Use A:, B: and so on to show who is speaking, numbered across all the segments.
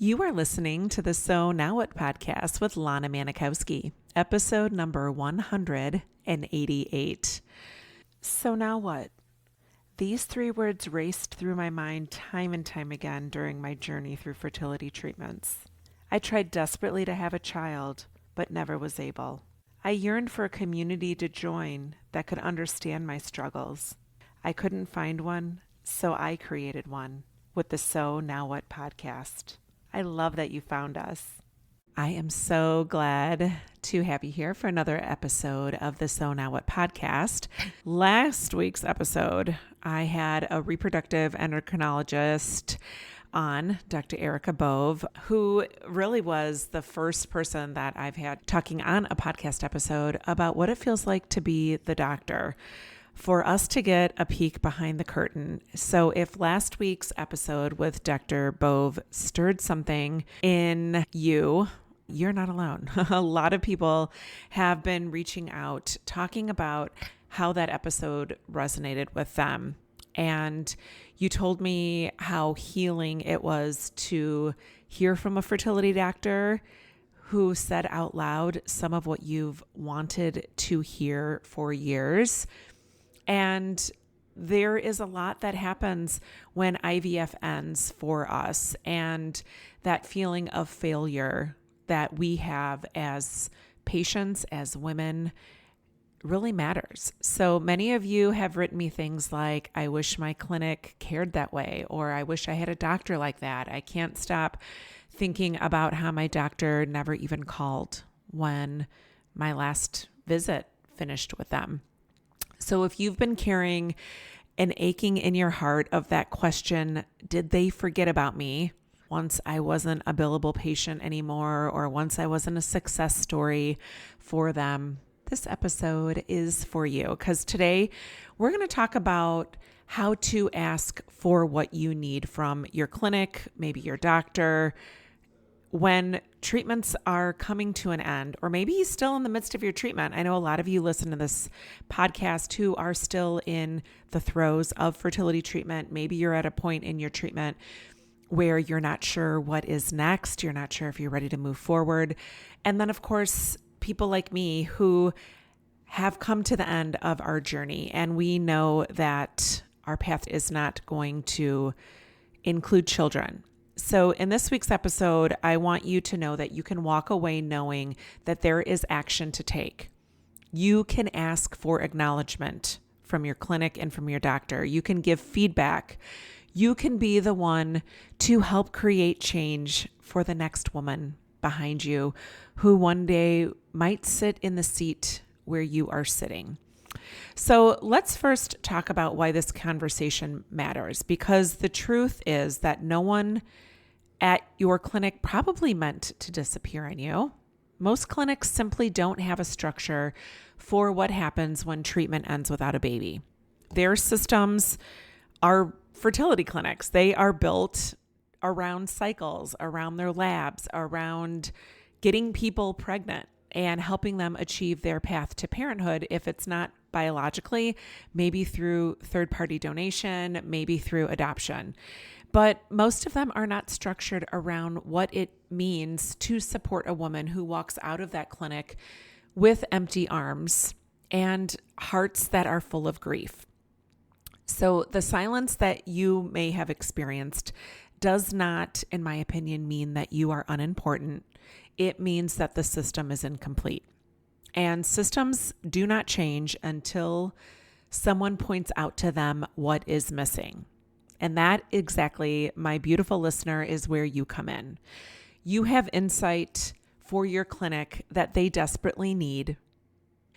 A: You are listening to the So Now What podcast with Lana Manikowski, episode number 188. So now what? These three words raced through my mind time and time again during my journey through fertility treatments. I tried desperately to have a child, but never was able. I yearned for a community to join that could understand my struggles. I couldn't find one, so I created one with the So Now What podcast. I love that you found us. I am so glad to have you here for another episode of the So Now What podcast. Last week's episode, I had a reproductive endocrinologist on, Dr. Erica Bove, who really was the first person that I've had talking on a podcast episode about what it feels like to be the doctor, for us to get a peek behind the curtain. So if last week's episode with Dr. Bove stirred something in you, you're not alone. A lot of people have been reaching out, talking about how that episode resonated with them. And you told me how healing it was to hear from a fertility doctor who said out loud some of what you've wanted to hear for years. And there is a lot that happens when IVF ends for us, and that feeling of failure that we have as patients, as women, really matters. So many of you have written me things like, I wish my clinic cared that way, or I wish I had a doctor like that. I can't stop thinking about how my doctor never even called when my last visit finished with them. So if you've been carrying an aching in your heart of that question, did they forget about me once I wasn't a billable patient anymore, or once I wasn't a success story for them, this episode is for you, because today we're going to talk about how to ask for what you need from your clinic, maybe your doctor, when treatments are coming to an end, or maybe still in the midst of your treatment. I know a lot of you listen to this podcast who are still in the throes of fertility treatment. Maybe you're at a point in your treatment where you're not sure what is next. You're not sure if you're ready to move forward. And then, of course, people like me who have come to the end of our journey, and we know that our path is not going to include children. So in this week's episode, I want you to know that you can walk away knowing that there is action to take. You can ask for acknowledgement from your clinic and from your doctor. You can give feedback. You can be the one to help create change for the next woman behind you who one day might sit in the seat where you are sitting. So let's first talk about why this conversation matters, because the truth is that no one at your clinic probably meant to disappear on you. Most clinics simply don't have a structure for what happens when treatment ends without a baby. Their systems are fertility clinics. They are built around cycles, around their labs, around getting people pregnant and helping them achieve their path to parenthood. If it's not biologically, maybe through third-party donation, maybe through adoption. But most of them are not structured around what it means to support a woman who walks out of that clinic with empty arms and hearts that are full of grief. So the silence that you may have experienced does not, in my opinion, mean that you are unimportant. It means that the system is incomplete. And systems do not change until someone points out to them what is missing. And that exactly, my beautiful listener, is where you come in. You have insight for your clinic that they desperately need.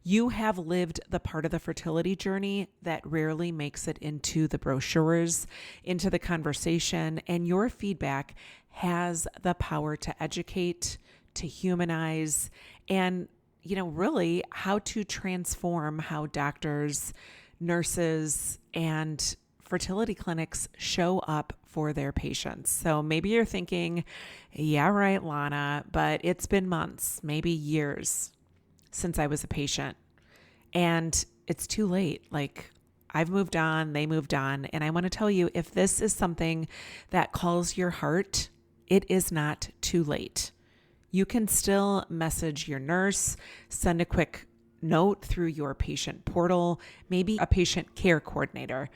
A: You have lived the part of the fertility journey that rarely makes it into the brochures, into the conversation, and your feedback has the power to educate, to humanize, and, really how to transform how doctors, nurses, and fertility clinics show up for their patients. So maybe you're thinking, yeah, right, Lana, but it's been months, maybe years since I was a patient, and it's too late. Like, I've moved on, they moved on. And I want to tell you, if this is something that calls your heart, it is not too late. You can still message your nurse, send a quick note through your patient portal, maybe a patient care coordinator,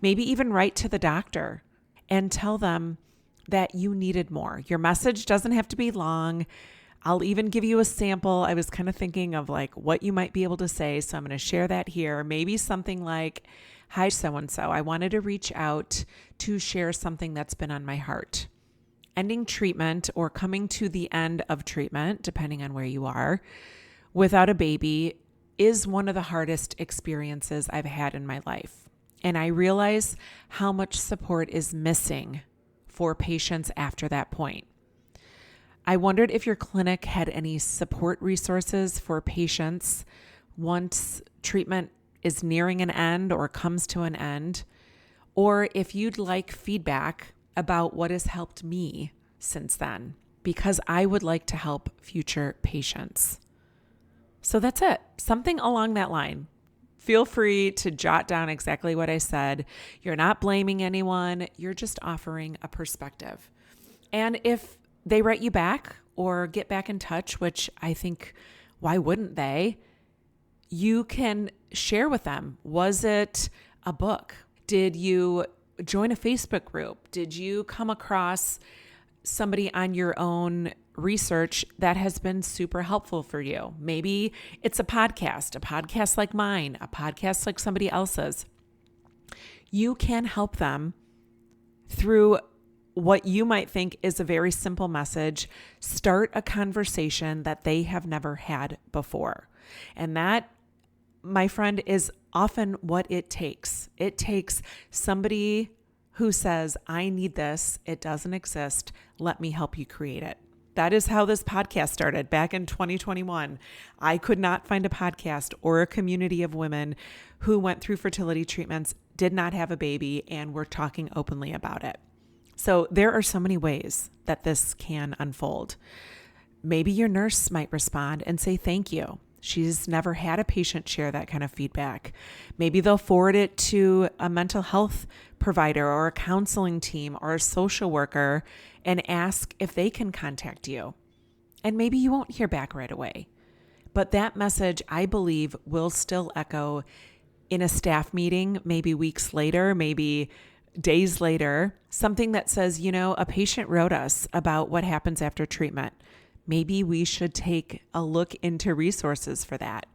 A: maybe even write to the doctor and tell them that you needed more. Your message doesn't have to be long. I'll even give you a sample. I was kind of thinking of like what you might be able to say, so I'm going to share that here. Maybe something like, "Hi, so-and-so. I wanted to reach out to share something that's been on my heart. Ending treatment or coming to the end of treatment, depending on where you are, without a baby is one of the hardest experiences I've had in my life. And I realize how much support is missing for patients after that point. I wondered if your clinic had any support resources for patients once treatment is nearing an end or comes to an end, or if you'd like feedback about what has helped me since then, because I would like to help future patients." So that's it. Something along that line. Feel free to jot down exactly what I said. You're not blaming anyone. You're just offering a perspective. And if they write you back or get back in touch, which I think, why wouldn't they? You can share with them. Was it a book? Did you join a Facebook group? Did you come across somebody on your own research that has been super helpful for you? Maybe it's a podcast like mine, a podcast like somebody else's. You can help them through what you might think is a very simple message. Start a conversation that they have never had before. And that, my friend, is often what it takes. It takes somebody who says, "I need this. It doesn't exist. Let me help you create it." That is how this podcast started back in 2021. I could not find a podcast or a community of women who went through fertility treatments, did not have a baby, and were talking openly about it. So there are so many ways that this can unfold. Maybe your nurse might respond and say thank you. She's never had a patient share that kind of feedback. Maybe they'll forward it to a mental health provider or a counseling team or a social worker and ask if they can contact you. And maybe you won't hear back right away. But that message, I believe, will still echo in a staff meeting, maybe weeks later, maybe days later, something that says, a patient wrote us about what happens after treatment. Maybe we should take a look into resources for that.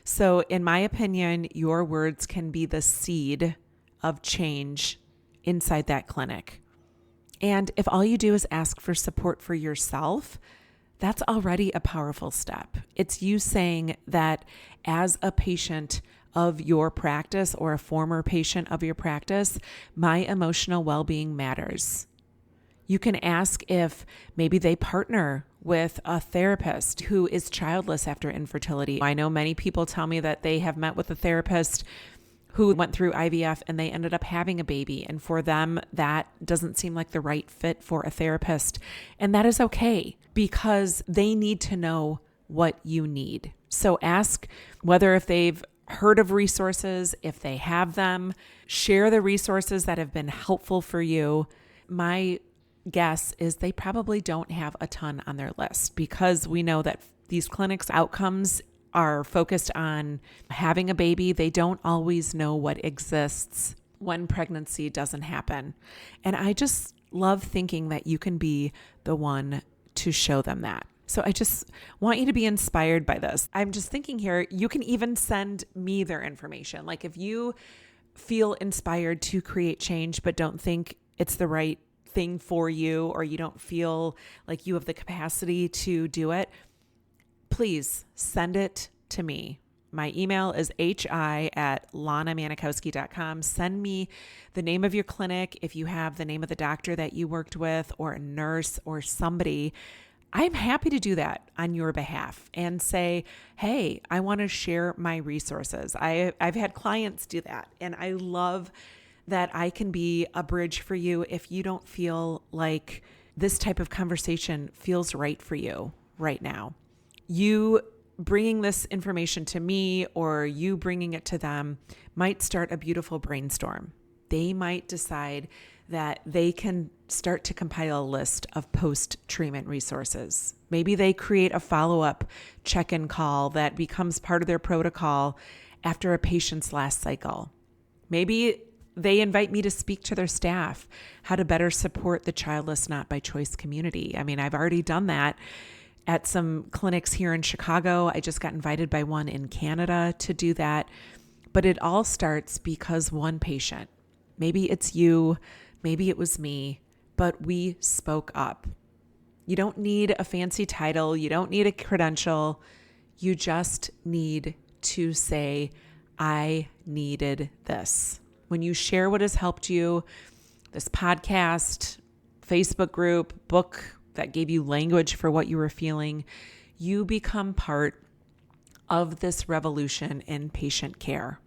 A: So in my opinion, your words can be the seed of change inside that clinic. And if all you do is ask for support for yourself, that's already a powerful step. It's you saying that as a patient of your practice or a former patient of your practice, my emotional well-being matters. You can ask if maybe they partner with a therapist who is childless after infertility. I know many people tell me that they have met with a therapist who went through IVF and they ended up having a baby. And for them, that doesn't seem like the right fit for a therapist. And that is okay because they need to know what you need. So ask whether if they've heard of resources, if they have them, share the resources that have been helpful for you. My guess is they probably don't have a ton on their list because we know that these clinics' outcomes are focused on having a baby. They don't always know what exists when pregnancy doesn't happen. And I just love thinking that you can be the one to show them that. So I just want you to be inspired by this. I'm just thinking here, you can even send me their information. Like if you feel inspired to create change, but don't think it's the right thing for you, or you don't feel like you have the capacity to do it, please send it to me. My email is hi@lanamanikowski.com. Send me the name of your clinic. If you have the name of the doctor that you worked with or a nurse or somebody, I'm happy to do that on your behalf and say, hey, I want to share my resources. I've had clients do that, and I love that I can be a bridge for you if you don't feel like this type of conversation feels right for you right now. You bringing this information to me or you bringing it to them might start a beautiful brainstorm. They might decide that they can start to compile a list of post-treatment resources. Maybe they create a follow-up check-in call that becomes part of their protocol after a patient's last cycle. Maybe they invite me to speak to their staff how to better support the childless not by choice community. I mean, I've already done that at some clinics here in Chicago. I just got invited by one in Canada to do that. But it all starts because one patient, maybe it's you, maybe it was me, but we spoke up. You don't need a fancy title. You don't need a credential. You just need to say, I needed this. When you share what has helped you, this podcast, Facebook group, book that gave you language for what you were feeling, you become part of this revolution in patient care.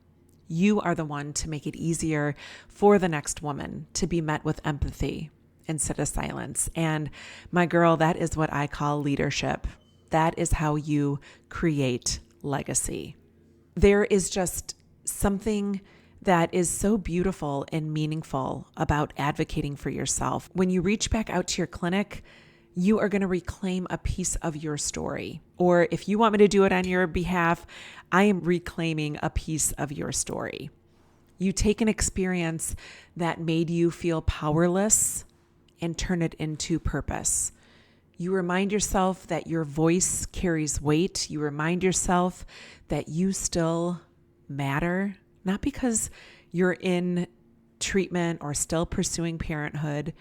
A: You are the one to make it easier for the next woman to be met with empathy instead of silence. And my girl, that is what I call leadership. That is how you create legacy. There is just something that is so beautiful and meaningful about advocating for yourself. When you reach back out to your clinic, you are going to reclaim a piece of your story. Or if you want me to do it on your behalf, I am reclaiming a piece of your story. You take an experience that made you feel powerless and turn it into purpose. You remind yourself that your voice carries weight. You remind yourself that you still matter, not because you're in treatment or still pursuing parenthood,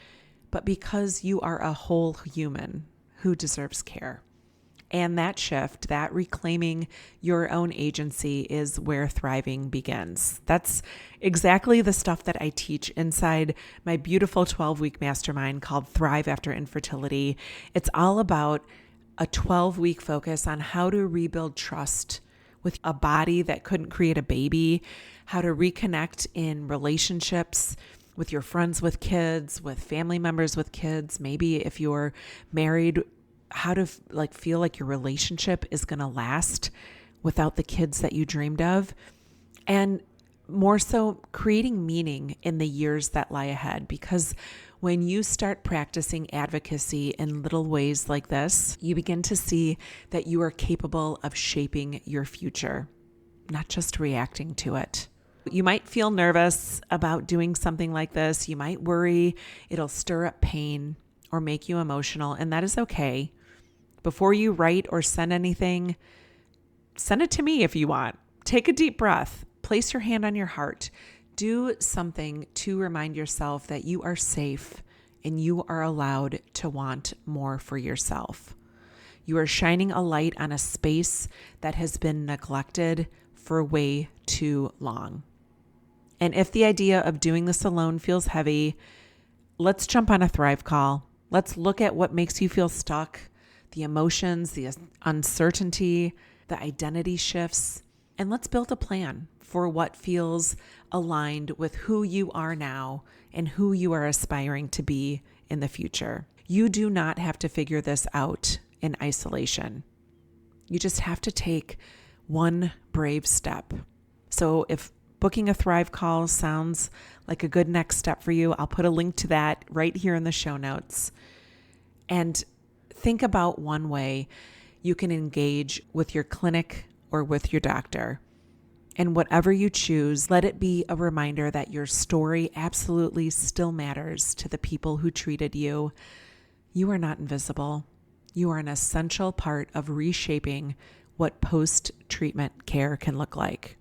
A: but because you are a whole human who deserves care. And that shift, that reclaiming your own agency, is where thriving begins. That's exactly the stuff that I teach inside my beautiful 12-week mastermind called Thrive After Infertility. It's all about a 12-week focus on how to rebuild trust with a body that couldn't create a baby, how to reconnect in relationships with your friends with kids, with family members with kids. Maybe if you're married, how to feel like your relationship is going to last without the kids that you dreamed of. And more so, creating meaning in the years that lie ahead. Because when you start practicing advocacy in little ways like this, you begin to see that you are capable of shaping your future, not just reacting to it. You might feel nervous about doing something like this. You might worry it'll stir up pain or make you emotional, and that is okay. Before you write or send anything, send it to me if you want. Take a deep breath. Place your hand on your heart. Do something to remind yourself that you are safe and you are allowed to want more for yourself. You are shining a light on a space that has been neglected for way too long. And if the idea of doing this alone feels heavy, let's jump on a Thrive call. Let's look at what makes you feel stuck, the emotions, the uncertainty, the identity shifts, and let's build a plan for what feels aligned with who you are now and who you are aspiring to be in the future. You do not have to figure this out in isolation. You just have to take one brave step. So if booking a Thrive call sounds like a good next step for you, I'll put a link to that right here in the show notes. And think about one way you can engage with your clinic or with your doctor. And whatever you choose, let it be a reminder that your story absolutely still matters to the people who treated you. You are not invisible. You are an essential part of reshaping what post-treatment care can look like.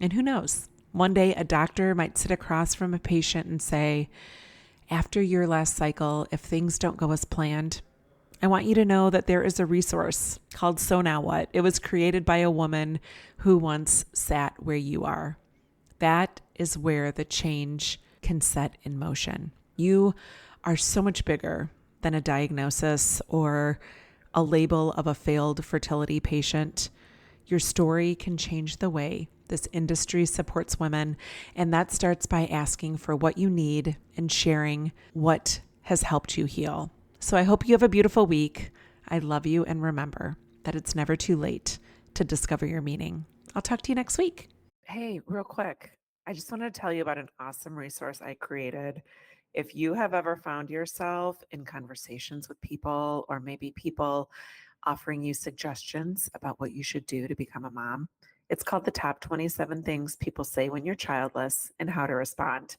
A: And who knows? One day, a doctor might sit across from a patient and say, after your last cycle, if things don't go as planned, I want you to know that there is a resource called So Now What? It was created by a woman who once sat where you are. That is where the change can set in motion. You are so much bigger than a diagnosis or a label of a failed fertility patient. Your story can change the way this industry supports women, and that starts by asking for what you need and sharing what has helped you heal. So I hope you have a beautiful week. I love you, and remember that it's never too late to discover your meaning. I'll talk to you next week. Hey, real quick, I just wanted to tell you about an awesome resource I created. If you have ever found yourself in conversations with people, or maybe people offering you suggestions about what you should do to become a mom, it's called the Top 27 Things People Say When You're Childless and How to Respond.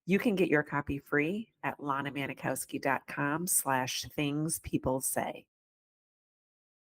A: You can get your copy free at lanamanikowski.com/things people say.